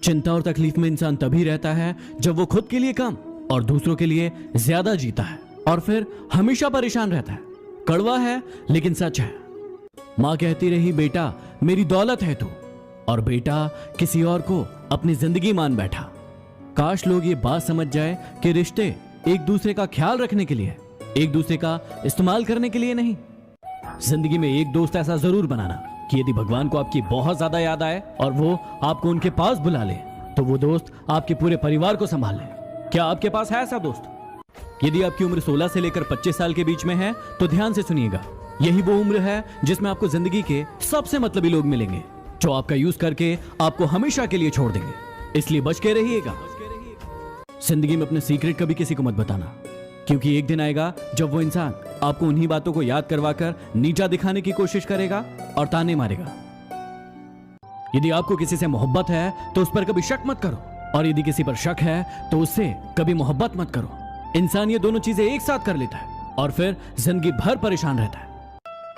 चिंता और तकलीफ में इंसान तभी रहता है जब वो खुद के लिए कम और दूसरों के लिए ज्यादा जीता है, और फिर हमेशा परेशान रहता है। कड़वा है लेकिन सच है। माँ कहती रही, बेटा मेरी दौलत है तू, और बेटा किसी और को अपनी जिंदगी मान बैठा। काश लोग ये बात समझ जाए कि रिश्ते एक दूसरे का ख्याल रखने के लिए, एक दूसरे का इस्तेमाल करने के लिए नहीं। जिंदगी में एक दोस्त ऐसा जरूर बनाना कि यदि भगवान को आपकी बहुत ज्यादा याद आए और वो आपको उनके पास बुला ले, तो वो दोस्त आपके पूरे परिवार को संभाल ले। क्या आपके पास है ऐसा दोस्त? यदि आपकी उम्र 16 से लेकर 25 साल के बीच में है तो ध्यान से सुनिएगा। यही वो उम्र है जिसमें आपको जिंदगी के सबसे मतलबी लोग मिलेंगे, जो आपका यूज करके आपको हमेशा के लिए छोड़ देंगे। इसलिए बच के रहिएगा। जिंदगी में अपने सीक्रेट कभी किसी को मत बताना, क्योंकि एक दिन आएगा जब वो इंसान आपको उन्हीं बातों को याद करवाकर नीचा दिखाने की कोशिश करेगा और ताने मारेगा। यदि आपको किसी से मोहब्बत है तो उस पर कभी शक मत करो, और यदि किसी पर शक है तो उससे कभी मोहब्बत मत करो। इंसान ये दोनों चीजें एक साथ कर लेता है और फिर जिंदगी भर परेशान रहता है।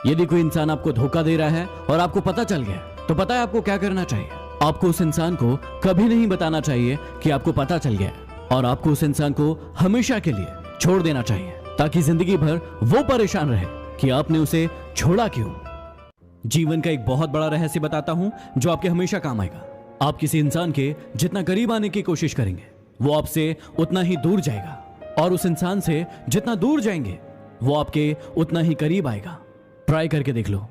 यदि कोई इंसान आपको धोखा दे रहा है और आपको पता चल गया, तो पता है आपको क्या करना चाहिए? आपको उस इंसान को कभी नहीं बताना चाहिए कि आपको पता चल गया, और आपको उस इंसान को हमेशा के लिए छोड़ देना चाहिए, ताकि जिंदगी भर वो परेशान रहे कि आपने उसे छोड़ा क्यों। जीवन का एक बहुत बड़ा रहस्य बताता हूं जो आपके हमेशा काम आएगा। आप किसी इंसान के जितना करीब आने की कोशिश करेंगे, वो आपसे उतना ही दूर जाएगा, और उस इंसान से जितना दूर जाएंगे वो आपके उतना ही करीब आएगा। ट्राई करके देख लो।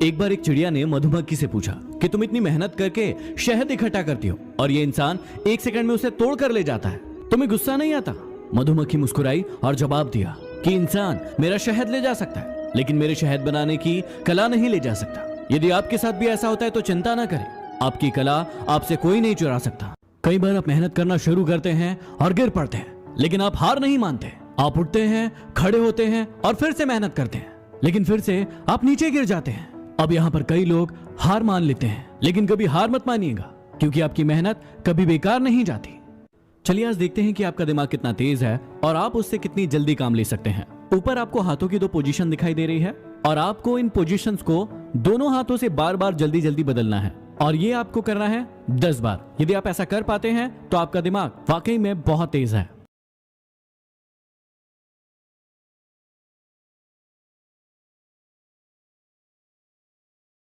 एक बार एक चिड़िया ने मधुमक्खी से पूछा कि तुम इतनी मेहनत करके शहद इकट्ठा करती हो और ये इंसान 1 सेकंड में उसे तोड़ कर ले जाता है, तुम्हें गुस्सा नहीं आता? मधुमक्खी मुस्कुराई और जवाब दिया कि इंसान मेरा शहद ले जा सकता है, लेकिन मेरे शहद बनाने की कला नहीं ले जा सकता। यदि आपके साथ भी ऐसा होता है तो चिंता ना करें, आपकी कला आपसे कोई नहीं चुरा सकता। कई बार आप मेहनत करना शुरू करते हैं और गिर पड़ते हैं, लेकिन आप हार नहीं मानते। आप उठते हैं, खड़े होते हैं और फिर से मेहनत करते हैं, लेकिन फिर से आप नीचे गिर जाते हैं। अब यहाँ पर कई लोग हार मान लेते हैं, लेकिन कभी हार मत मानिएगा, क्योंकि आपकी मेहनत कभी बेकार नहीं जाती। चलिए आज देखते हैं कि आपका दिमाग कितना तेज है और आप उससे कितनी जल्दी काम ले सकते हैं। ऊपर आपको हाथों की 2 पोजीशन दिखाई दे रही है, और आपको इन पोजीशंस को दोनों हाथों से बार बार जल्दी जल्दी बदलना है, और ये आपको करना है 10 बार। यदि आप ऐसा कर पाते हैं तो आपका दिमाग वाकई में बहुत तेज है।